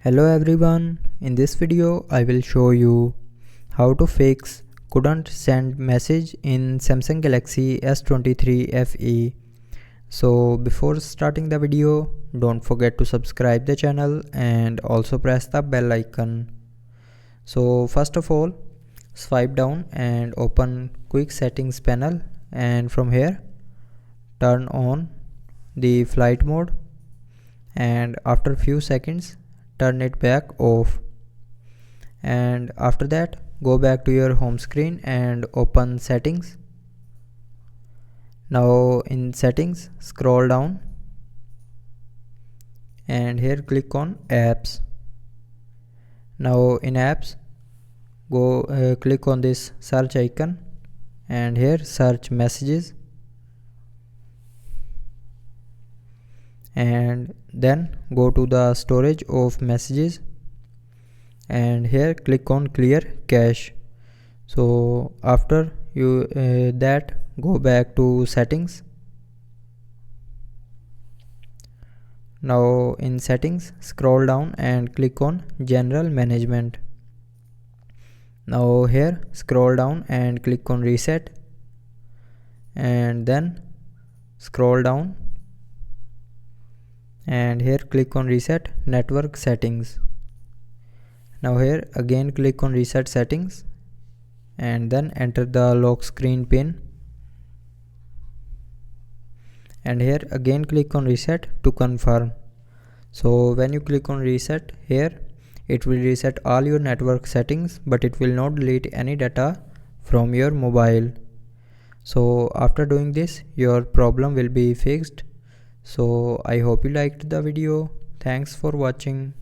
Hello everyone, in this video I will show you how to fix couldn't send message in Samsung Galaxy S23 FE. So before starting the video, don't forget to subscribe the channel and also press the bell icon. So first of all, swipe down and open quick settings panel, and from here turn on the flight mode, and after few seconds turn it back off, and after that go back to your home screen and open settings. Now in settings, scroll down and here click on apps. Now in apps, go click on this search icon and here search messages, and then go to the storage of messages and here click on clear cache. So after you that go back to settings. Now in settings, scroll down and click on general management. Now here scroll down and click on reset, and then scroll down and here click on reset network settings. Now here again click on reset settings and then enter the lock screen pin, and here again click on reset to confirm. So when you click on reset here, it will reset all your network settings, but it will not delete any data from your mobile. So after doing this, your problem will be fixed. So I hope you liked the video. Thanks for watching.